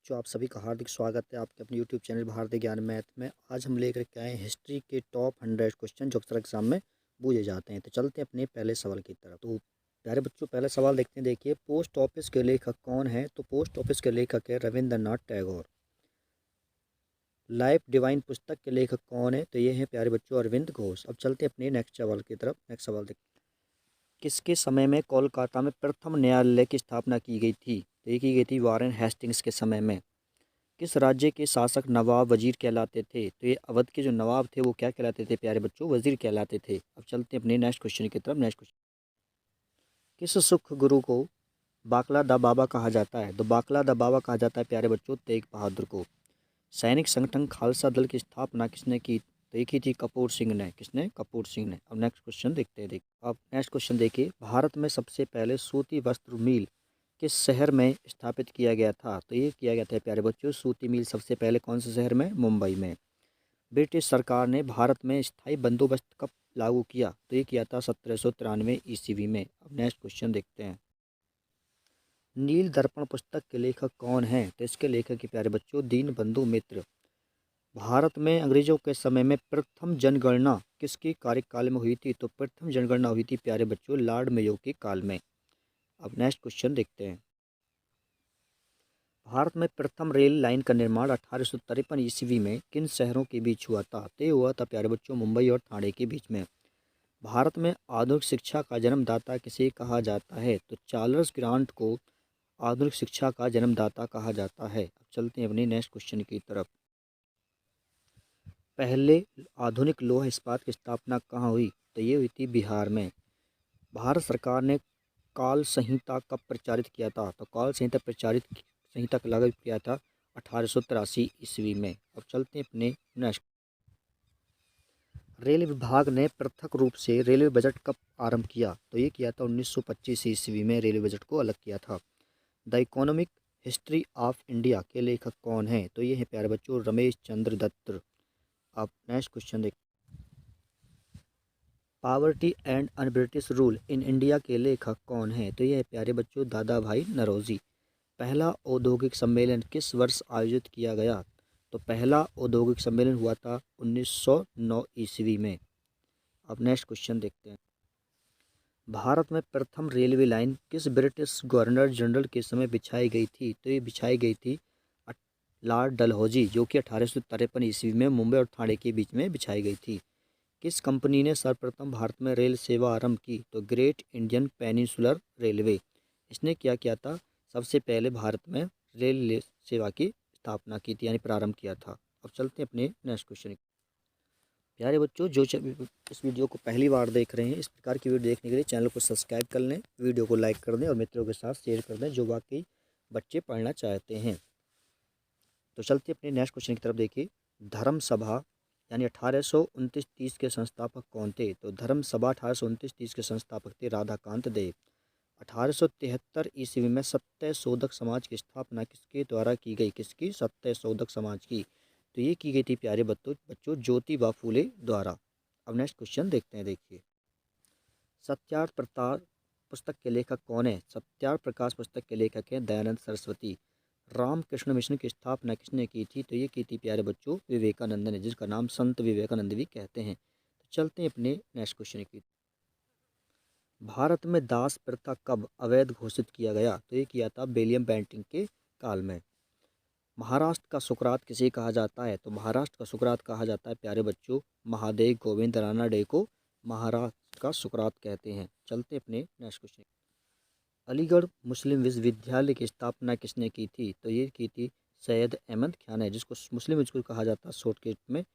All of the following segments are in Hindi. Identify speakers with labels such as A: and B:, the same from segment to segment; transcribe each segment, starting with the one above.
A: बच्चों, आप सभी का हार्दिक स्वागत है आपके अपने यूट्यूब चैनल भारतीय ज्ञान मैथ में। आज हम लेकर के आए हैं हिस्ट्री के टॉप 100 क्वेश्चन जो अक्सर एग्जाम में पूछे जाते हैं। तो चलते हैं अपने पहले सवाल की तरफ। तो प्यारे बच्चों, पहला सवाल देखते हैं। देखिए, पोस्ट ऑफिस के लेखक कौन है? तो पोस्ट ऑफिस के लेखक है रविंद्रनाथ टैगोर। लाइफ डिवाइन पुस्तक के लेखक कौन है? तो ये है प्यारे बच्चों अरविंद घोष। अब चलते हैं अपने नेक्स्ट सवाल की तरफ। नेक्स्ट सवाल देखते हैं, किसके समय में कोलकाता में प्रथम न्यायालय की स्थापना की गई थी? तो ये की गई थी वारेन हेस्टिंग्स के समय में। किस राज्य के शासक नवाब वजीर कहलाते थे? तो ये अवध के जो नवाब थे वो क्या कहलाते थे प्यारे बच्चों? वजीर कहलाते थे। अब चलते हैं अपने नेक्स्ट क्वेश्चन की तरफ। नेक्स्ट क्वेश्चन, किस सिख गुरु को बाकला दा बाबा कहा जाता है? तो बाकला दा बाबा कहा जाता है प्यारे बच्चों तेग बहादुर को। सैनिक संगठन खालसा दल की स्थापना किसने की? तो ये की थी कपूर सिंह ने। किसने? कपूर सिंह ने। अब नेक्स्ट क्वेश्चन देखते हैं। अब नेक्स्ट क्वेश्चन देखिए, भारत में सबसे पहले सूती वस्त्र मिल किस शहर में स्थापित किया गया था? तो ये किया गया था प्यारे बच्चों सूती मिल सबसे पहले कौन से शहर में? मुंबई में। ब्रिटिश सरकार ने भारत में स्थायी बंदोबस्त कब लागू किया? तो ये किया था 1793 ईस्वी में। अब नेक्स्ट क्वेश्चन देखते हैं, नील दर्पण पुस्तक के लेखक कौन हैं? तो इसके लेखक के प्यारे बच्चों दीन बंधु मित्र। भारत में अंग्रेजों के समय में प्रथम जनगणना किसके कार्यकाल में हुई थी? तो प्रथम जनगणना हुई थी प्यारे बच्चों लॉर्ड मेयो के काल में। अब नेक्स्ट क्वेश्चन देखते हैं, भारत में प्रथम रेल लाइन का निर्माण 1853 ईस्वी में किन शहरों के बीच हुआ था? तो ये हुआ था प्यारे बच्चों मुंबई और ठाणे के बीच में। भारत में आधुनिक शिक्षा का जन्मदाता किसे कहा जाता है? तो चार्ल्स ग्रांट को आधुनिक शिक्षा का जन्मदाता कहा जाता है। अब चलते हैं अपने नेक्स्ट क्वेश्चन की तरफ। पहले आधुनिक लौह इस्पात की स्थापना कहाँ हुई? तो ये हुई थी बिहार में। भारत सरकार ने काल संहिता कब प्रचारित किया था? तो काल संहिता का लागू किया था 1883 ईस्वी में। अब चलते हैं अपने नेक्स्ट, रेल विभाग ने पृथक रूप से रेलवे बजट कब आरंभ किया? तो ये किया था 1925 ईस्वी में रेलवे बजट को अलग किया था। The economic history of India के लेखक कौन हैं? तो ये है प्यारे बच्चों रमेश चंद्र दत्त। अब नेक्स्ट क्वेश्चन देख, poverty and un British rule in India के लेखक कौन हैं? तो ये है प्यारे बच्चों दादा भाई नौरोजी। पहला औद्योगिक सम्मेलन किस वर्ष आयोजित किया गया? तो पहला औद्योगिक सम्मेलन हुआ था 1909 ईस्वी में। अब नेक्स्ट क्वेश्चन देखते हैं, भारत में प्रथम रेलवे लाइन किस ब्रिटिश गवर्नर जनरल के समय बिछाई गई थी? तो ये बिछाई गई थी अट- लॉर्ड डलहौजी, जो कि 1853 ईस्वी में मुंबई और ठाणे के बीच में बिछाई गई थी। किस कंपनी ने सर्वप्रथम भारत में रेल सेवा आरंभ की? तो ग्रेट इंडियन पेनिनसुलर रेलवे। इसने क्या किया था? सबसे पहले भारत में सेवा की स्थापना की थी, यानी प्रारंभ किया था। अब चलते हैं अपने नेक्स्ट क्वेश्चन। प्यारे बच्चों, इस वीडियो को पहली बार देख रहे हैं, इस प्रकार की वीडियो देखने के लिए चैनल को सब्सक्राइब कर लें, वीडियो को लाइक कर दें और मित्रों के साथ शेयर कर दें जो वाकई बच्चे पढ़ना चाहते हैं। तो चलते अपने नेक्स्ट क्वेश्चन की तरफ। देखिए, धर्म सभा यानी 1829-30 के संस्थापक कौन थे? तो धर्म सभा 1829-30 के संस्थापक थे राधाकांत देव। 1873 ईस्वी में सत्य शोधक समाज की स्थापना किसके द्वारा की गई? किसकी? सत्य शोधक समाज की। तो ये की गई थी प्यारे बच्चों ज्योतिबा फूले द्वारा। अब नेक्स्ट क्वेश्चन देखते हैं। देखिए, सत्यार्थ प्रकाश पुस्तक के लेखक कौन है? सत्यार्थ प्रकाश पुस्तक के लेखक हैं दयानंद सरस्वती। रामकृष्ण मिशन की स्थापना किसने की थी? तो ये की थी प्यारे बच्चों विवेकानंद ने, जिसका नाम संत विवेकानंद भी कहते हैं। तो चलते हैं अपने नेक्स्ट क्वेश्चन की, भारत में दास प्रथा कब अवैध घोषित किया गया? तो ये किया था विलियम बेंटिंक के काल में। महाराष्ट्र का सुकरात किसे कहा जाता है? तो महाराष्ट्र का सुकरात कहा जाता है प्यारे बच्चों महादेव गोविंद रानाडे को महाराष्ट्र का सुकरात कहते हैं। चलते अपने नेक्स्ट क्वेश्चन, अलीगढ़ मुस्लिम विश्वविद्यालय की स्थापना किसने की थी? तो ये की थी सैयद अहमद खान है, जिसको मुस्लिम स्कूल कहा जाता है शॉर्टकट में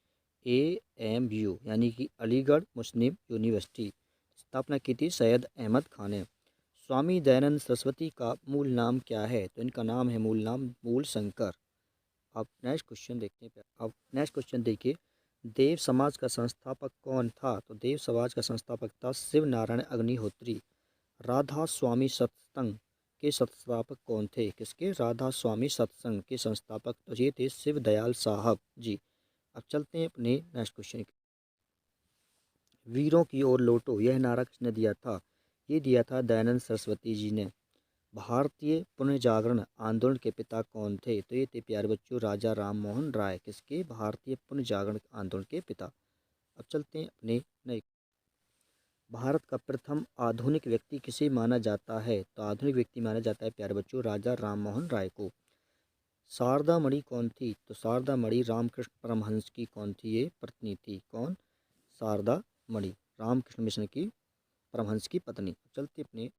A: AMU, यानी कि अलीगढ़ मुस्लिम यूनिवर्सिटी। स्थापना की थी सैयद अहमद खान ने। स्वामी दयानंद सरस्वती का मूल नाम क्या है? तो इनका नाम है मूल नाम मूल शंकर। अब नेक्स्ट क्वेश्चन देखते हैं। अब नेक्स्ट क्वेश्चन देखिए, देव समाज का संस्थापक कौन था? तो देव समाज का संस्थापक था शिव नारायण अग्निहोत्री। राधा स्वामी सत्संग के संस्थापक कौन थे? किसके? राधा स्वामी सत्संग के संस्थापक तो ये थे शिव दयाल साहब जी। अब चलते हैं अपने नेक्स्ट क्वेश्चन, वीरों की ओर लौटो यह नारा किसने दिया था? ये दिया था दयानंद सरस्वती जी ने। भारतीय पुनर्जागरण आंदोलन के पिता कौन थे? तो ये थे प्यारे बच्चों राजा राम मोहन राय। किसके? भारतीय पुनर्जागरण आंदोलन के पिता। अब चलते हैं अपने नए। भारत का प्रथम आधुनिक व्यक्ति किसे माना जाता है? तो आधुनिक व्यक्ति माना जाता है प्यारे बच्चों राजा राम मोहन राय को। शारदा मणि कौन थी? तो शारदा मणि रामकृष्ण परमहंस की कौन थी? ये पत्नी थी। कौन? शारदा मणि रामकृष्ण मिशन की परमहंस की पत्नी। चलते अपने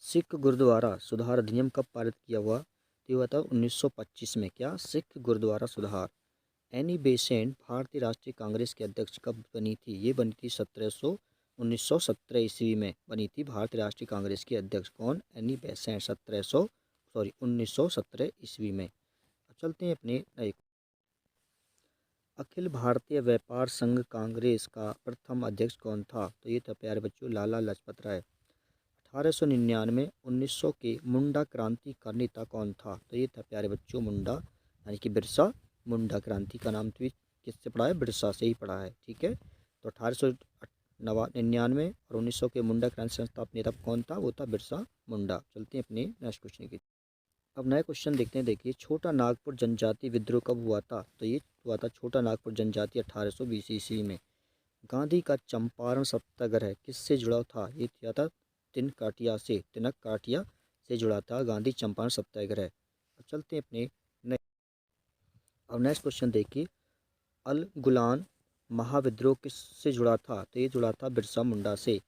A: सिख गुरुद्वारा सुधार अधिनियम कब पारित किया हुआ? तो हुआ था 1925 में। क्या? सिख गुरुद्वारा सुधार। एनी बेसेंट भारतीय राष्ट्रीय कांग्रेस के अध्यक्ष कब बनी थी? ये बनी थी 1917 ईस्वी में बनी थी भारतीय राष्ट्रीय कांग्रेस की अध्यक्ष। कौन? एनी बेसेंट 1917 ईस्वी में। अब चलते हैं अपने नए। अखिल भारतीय व्यापार संघ कांग्रेस का प्रथम अध्यक्ष कौन था? तो ये था प्यारे बच्चों लाला लाजपत राय। 1899 1900 के मुंडा क्रांति का नेता कौन था? तो ये था प्यारे बच्चों मुंडा यानी कि बिरसा मुंडा। क्रांति का नाम तो किससे पढ़ा है? बिरसा से ही पढ़ा है। ठीक है, तो 1899 और 1900 के मुंडा क्रांति संस्थापक नेता कौन था? वो था बिरसा मुंडा। चलते हैं अपने नेक्स्ट क्वेश्चन की। अब नया क्वेश्चन देखते हैं। देखिए, छोटा नागपुर जनजाति विद्रोह कब हुआ था? तो ये हुआ था छोटा नागपुर जनजाति 1820 ईस्वी में। गांधी का चंपारण सत्याग्रह किससे जुड़ा था? ये किया था तिनक काटिया से जुड़ा था गांधी चंपारण सत्याग्रह। अब चलते हैं अपने नए। अब नेक्स्ट क्वेश्चन देखिए, अल गुलान महाविद्रोह किससे जुड़ा था? तो ये जुड़ा था बिरसा मुंडा से।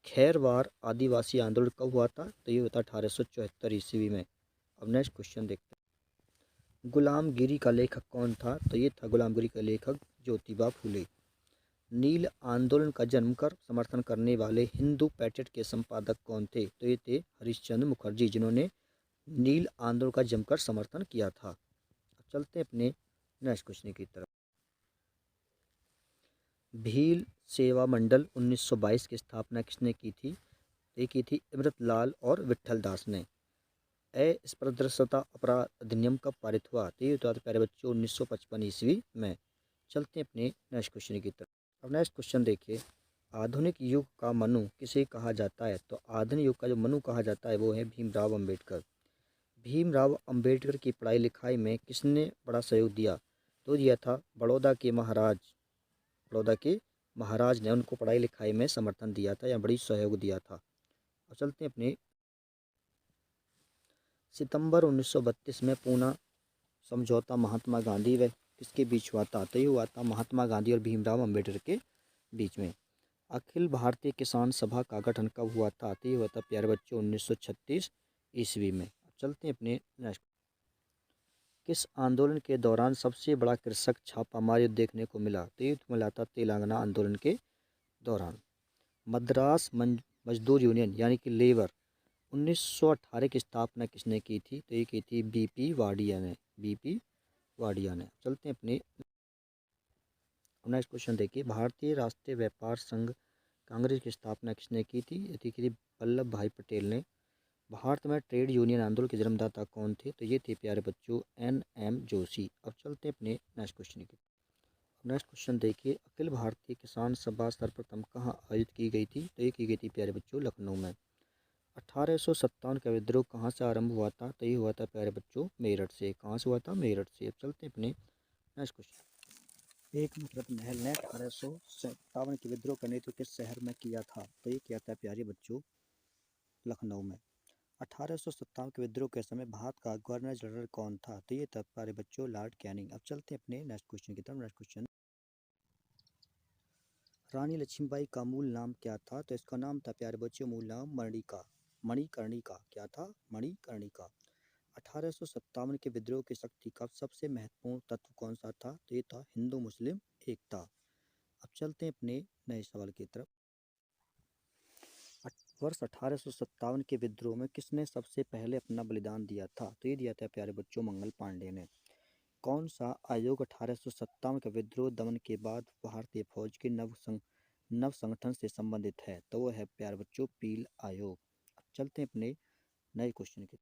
A: खैरवार आदिवासी आंदोलन कब हुआ था? तो ये हुआ था 1874 ईस्वी में। अब नेक्स्ट क्वेश्चन देखते हैं, गुलामगिरी का लेखक कौन था? तो ये था गुलामगिरी का लेखक ज्योतिबा फूले। नील आंदोलन का जन्म कर समर्थन करने वाले हिंदू पैट्रियट के संपादक कौन थे? तो ये थे हरिश्चंद्र मुखर्जी, जिन्होंने नील आंदोलन का जमकर समर्थन किया था। अब चलते हैं अपने नेक्स्ट क्वेश्चन की तरफ। भील सेवा मंडल 1922 की स्थापना किसने की थी? ये की थी अमृतलाल और विट्ठल दास ने। अस्पृश्यता अपराध अधिनियम कब पारित हुआ? तो ये हुआ था प्यारे बच्चों 1955 ईस्वी में। चलते हैं अपने नेक्स्ट क्वेश्चन की तरफ। अब नेक्स्ट क्वेश्चन देखिए, आधुनिक युग का मनु किसे कहा जाता है? तो आधुनिक युग का जो मनु कहा जाता है वो है भीमराव अंबेडकर। भीमराव अंबेडकर की पढ़ाई लिखाई में किसने बड़ा सहयोग दिया? तो दिया था बड़ौदा के महाराज ने उनको पढ़ाई लिखाई में समर्थन दिया था या बड़ी सहयोग दिया था। अब चलते हैं अपने सितंबर 1932 में पूना समझौता महात्मा गांधी व किसके बीच हुआ था? तो ये हुआ था महात्मा गांधी और भीमराव अंबेडकर के बीच में। अखिल भारतीय किसान सभा का गठन कब हुआ था? तो ये हुआ था प्यारे बच्चों 1936 ईस्वी में। अब चलते हैं अपने नेक्स्ट। किस आंदोलन के दौरान सबसे बड़ा कृषक छापामार युद्ध देखने को मिला? तो ये मिला था तेलंगाना आंदोलन के दौरान। मद्रास मजदूर यूनियन यानी कि लेबर 1918 की स्थापना किसने की थी? तो ये की थी बीपी वाडिया ने। बीपी वाडिया ने। चलते हैं अपने नेक्स्ट क्वेश्चन देखिए, भारतीय राष्ट्रीय व्यापार संघ कांग्रेस की स्थापना किसने की थी? ये की थी वल्लभ भाई पटेल ने। भारत में ट्रेड यूनियन आंदोलन के जन्मदाता कौन थे? तो ये थे प्यारे बच्चों एन जोशी। अब चलते हैं अपने नेक्स्ट क्वेश्चन की। नेक्स्ट क्वेश्चन देखिए, अखिल भारतीय किसान सभा सर्वप्रथम कहाँ आयोजित की गई थी? तो ये की गई थी प्यारे बच्चों लखनऊ में। 1857 का विद्रोह कहाँ से आरंभ हुआ था? तो ये हुआ था प्यारे बच्चों मेरठ से। कहाँ से हुआ था? मेरठ से। अब चलते हैं अपने नेक्स्ट क्वेश्चन। एक मुहूर्त महल ने 1857 के विद्रोह का नेतृत्व किस शहर में किया था? तो ये किया था प्यारे बच्चों लखनऊ में। 1857 के विद्रोह के समय भारत का गवर्नर जनरल कौन था? तो ये था प्यारे बच्चों लॉर्ड कैनिंग। अब चलते हैं अपने नेक्स्ट क्वेश्चन की तरफ। नेक्स्ट क्वेश्चन, रानी लक्ष्मीबाई का मूल नाम क्या था? तो इसका नाम था प्यारे बच्चों मूल नाम मणिकर्णिका। क्या था? मणिकर्णिका। 1857 के विद्रोह की शक्ति का सबसे महत्वपूर्ण तत्व कौन सा था? तो ये था हिंदू मुस्लिम एकता। अब चलते हैं अपने नए सवाल की तरफ। वर्ष 1857 के विद्रोह में किसने सबसे पहले अपना बलिदान दिया था? तो ये दिया था प्यारे बच्चों मंगल पांडे ने। कौन सा आयोग 1857 के विद्रोह दमन के बाद भारतीय फौज के नव संगठन से संबंधित है? तो वो है प्यारे बच्चों पील आयोग। अब चलते हैं अपने नए क्वेश्चन की।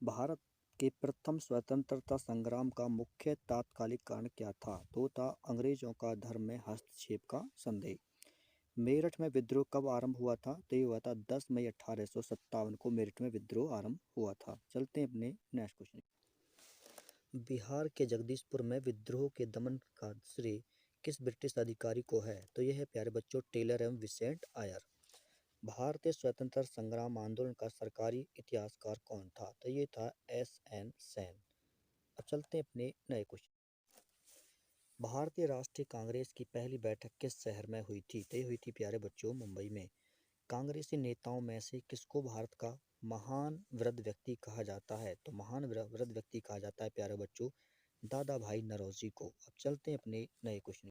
A: भारत के प्रथम स्वतंत्रता संग्राम का मुख्य तात्कालिक कारण क्या था? तो था अंग्रेजों का धर्म में हस्तक्षेप का संदेह। मेरठ में विद्रोह कब आरंभ हुआ था? तो ये हुआ था 10 मई 1857 को मेरठ में विद्रोह आरंभ हुआ था। चलते हैं अपने नेक्स्ट क्वेश्चन। बिहार के जगदीशपुर में विद्रोह के दमन का श्रेय किस ब्रिटिश अधिकारी को है? तो यह है प्यारे बच्चों टेलर एवं विसेंट आयर। भारतीय स्वतंत्रता संग्राम आंदोलन का सरकारी इतिहासकार कौन था? तो ये था एस.एन. सेन। अब चलते हैं अपने नए क्वेश्चन। भारतीय राष्ट्रीय कांग्रेस की पहली बैठक किस शहर में हुई थी? तो ये हुई थी प्यारे बच्चों मुंबई में। कांग्रेसी नेताओं में से किसको भारत का महान वृद्ध व्यक्ति कहा जाता है? तो महान वृद्ध व्यक्ति कहा जाता है प्यारे बच्चों दादा भाई नौरोजी को। अब चलते हैं अपने नए क्वेश्चन।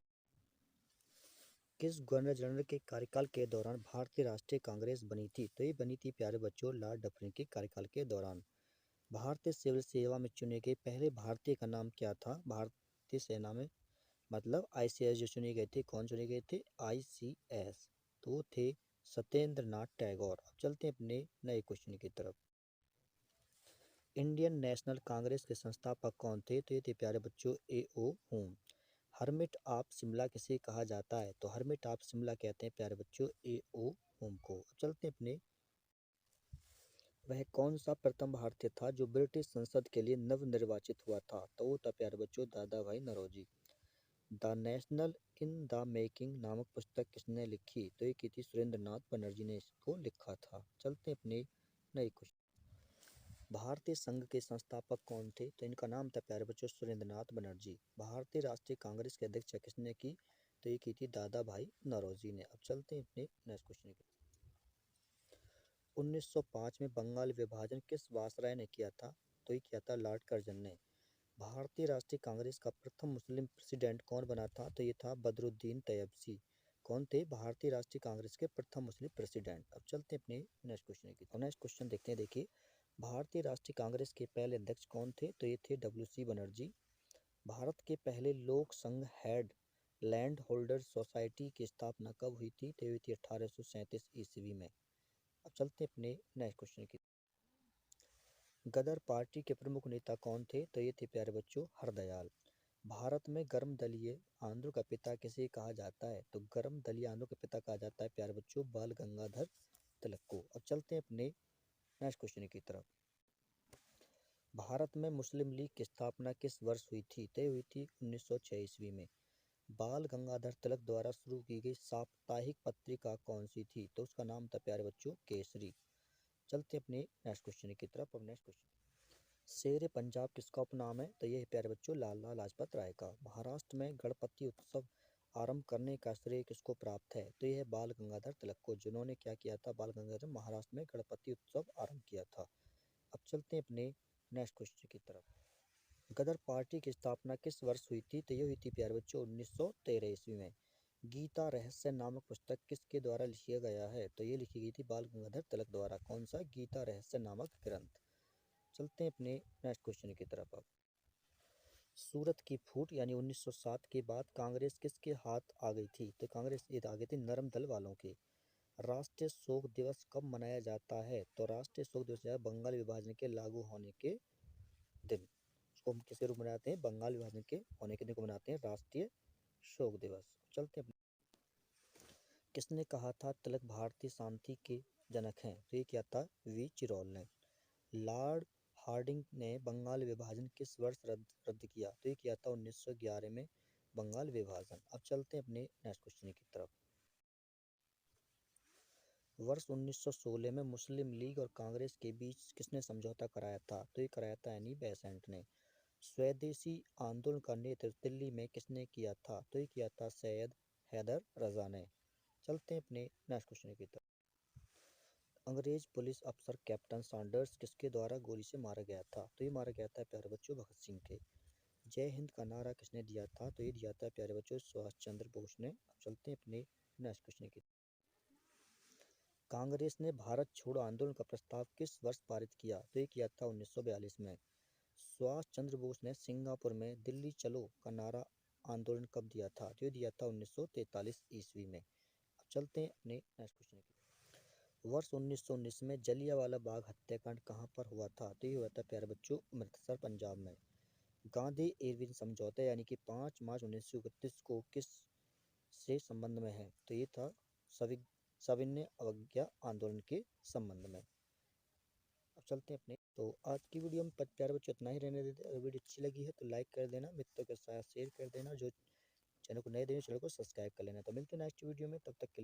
A: किस गवर्नर जनरल के कार्यकाल के दौरान भारतीय राष्ट्रीय कांग्रेस बनी थी? तो ये बनी थी प्यारे बच्चों लॉर्ड डफरिन के कार्यकाल के दौरान। भारतीय सिविल सेवा में चुने गए पहले भारतीय का नाम क्या था? भारतीय सेना में मतलब आईसीएस जो चुने गए थे, कौन चुने गए थे? आईसीएस, तो वो थे सत्येंद्र नाथ टैगोर। अब चलते हैं अपने नए क्वेश्चन की तरफ। इंडियन नेशनल कांग्रेस के संस्थापक कौन थे? तो ये थे प्यारे बच्चों A.O.. Home. Hermit of Shimla किसे कहा जाता है? तो हर्मिट ऑफ शिमला कहते हैं प्यारे बच्चों ए.ओ. होम को। अब चलते हैं अपने वह कौन सा प्रथम भारतीय था जो ब्रिटिश संसद के लिए नवनिर्वाचित हुआ था? तो वो था प्यारे बच्चों Dadabhai Naoroji. The national in the making नामक पुस्तक किसने लिखी? तो ये की थी सुरेंद्र नाथ बनर्जी ने इसको लिखा था। चलते हैं अपने नए क्वेश्चन। भारतीय संघ के संस्थापक कौन थे? तो इनका नाम था प्यारे बच्चों सुरेंद्र नाथ बनर्जी। भारतीय राष्ट्रीय कांग्रेस की अध्यक्षता किसने की? तो ये की थी दादा भाई नौरोजी ने। अब चलते हैं अपने नेक्स्ट क्वेश्चन की। 1905 में बंगाल विभाजन किस वायसराय ने किया था? तो ये किया था लॉर्ड कर्जन ने। भारतीय राष्ट्रीय कांग्रेस का प्रथम मुस्लिम प्रेसिडेंट कौन बना था? तो ये था बदरुद्दीन तैयबसी। कौन थे भारतीय राष्ट्रीय कांग्रेस के प्रथम मुस्लिम प्रेसिडेंट? अब चलते हैं अपने नेक्स्ट क्वेश्चन की। तो नेक्स्ट क्वेश्चन देखते हैं। देखिए भारतीय राष्ट्रीय कांग्रेस के पहले अध्यक्ष कौन थे? तो ये थे डब्ल्यू.सी. बनर्जी। भारत के पहले लोक संघ हेड लैंड होल्डर सोसाइटी की स्थापना कब हुई थी? तो हुई थी 1837 ईस्वी में। अब चलते हैं अपने नेक्स्ट क्वेश्चन की। गदर पार्टी के प्रमुख नेता कौन थे? तो ये थे प्यारे बच्चों हरदयाल। भारत में गर्म दलीय आंदोलन का पिता किसे कहा जाता है? तो गर्म दलीय आंदोलन का पिता कहा जाता है प्यारे बच्चों बाल गंगाधर तिलक को। अब चलते हैं अपने नेक्स्ट क्वेश्चन की तरफ। भारत में मुस्लिम लीग की स्थापना किस वर्ष हुई थी? तो हुई थी 1906 ईस्वी में। बाल गंगाधर तिलक द्वारा शुरू की गई साप्ताहिक पत्रिका कौन सी थी? तो उसका नाम था प्यारे बच्चों केसरी। चलते अपने नेक्स्ट क्वेश्चन की तरफ। अब नेक्स्ट क्वेश्चन, शेर पंजाब किसका उपनाम है? तो ये है प्यारे बच्चों लाला लाजपत राय का। महाराष्ट्र में गणपति उत्सव आरंभ करने का श्रेय किसको प्राप्त है? तो यह है बाल गंगाधर तिलक को, जिन्होंने क्या किया था? बाल गंगाधर महाराष्ट्र में गणपति उत्सव आरंभ किया था। अब चलते हैं अपने नेक्स्ट क्वेश्चन की तरफ। गदर पार्टी की स्थापना किस वर्ष हुई थी? तो ये हुई थी प्यारे बच्चों 1913 ईस्वी में। गीता रहस्य नामक पुस्तक किसके द्वारा लिखा गया है? तो ये लिखी गई थी बाल गंगाधर तिलक द्वारा। कौन सा? गीता रहस्य नामक ग्रंथ। चलते हैं अपने नेक्स्ट क्वेश्चन की तरफ। अब सूरत की फूट यानी 1907 के बाद कांग्रेस किसके हाथ आ गई थी? तो कांग्रेस ये आ गई थी नरम दल वालों के। राष्ट्रीय शोक दिवस कब मनाया जाता है? तो राष्ट्रीय शोक दिवस है बंगाल विभाजन के लागू होने के दिन। उसको हम किसके रूप में मनाते हैं? बंगाल विभाजन के होने के दिन को मनाते हैं राष्ट्रीय शोक दिवस। चलते हैं। किसने कहा था तिलक भारतीय शांति के जनक हैं? तो ये क्या था? वी चिरोल ने। लॉर्ड हार्डिंग ने बंगाल विभाजन किस वर्ष रद्द किया? तो ये किया था 1911 में बंगाल विभाजन। अब चलते हैं अपने नेक्स्ट क्वेश्चन की तरफ। वर्ष 1916 में मुस्लिम लीग और कांग्रेस के बीच किसने समझौता कराया था? तो ये कराया था एनी बेसेंट ने। स्वदेशी आंदोलन का नेतृत्व दिल्ली में किसने किया था? तो ये किया था सैयद हैदर रजा ने। चलते हैं अपने नेक्स्ट क्वेश्चन की तरफ। अंग्रेज पुलिस अफसर कैप्टन सैंडर्स किसके द्वारा गोली से मारा गया था? तो ये मारा गया था प्यारे बच्चों भगत सिंह के। जय हिंद का नारा किसने दिया था? तो ये दिया था प्यारे बच्चों सुभाष चंद्र बोस ने। अब चलते हैं अपने नेक्स्ट क्वेश्चन की। कांग्रेस ने भारत छोड़ो आंदोलन का प्रस्ताव किस वर्ष पारित किया? तो ये किया था 1942 में। सुभाष चंद्र बोस ने सिंगापुर में दिल्ली चलो का नारा आंदोलन कब दिया था? तो ये दिया था 1943 ईस्वी में। अब चलते हैं अपने नेक्स्ट क्वेश्चन की। वर्ष 1919 में जलियांवाला बाग हत्याकांड कहाँ पर हुआ था? तो ये हुआ था प्यारे बच्चों अमृतसर पंजाब में। गांधी इरविन समझौता यानी कि 5 मार्च 1931 को किस से संबंध में है? तो ये था सविनय अवज्ञा आंदोलन के संबंध में। अब चलते हैं अपने। तो आज की वीडियो में प्यारे बच्चों इतना ही रहने देते हैं। अगर वीडियो अच्छी लगी है तो लाइक कर देना, मित्रों के साथ शेयर कर देना, जो चैनल को नए देना चैनल को सब्सक्राइब कर लेना। तो मिलते हैं नेक्स्ट वीडियो में, तब तक के लिए।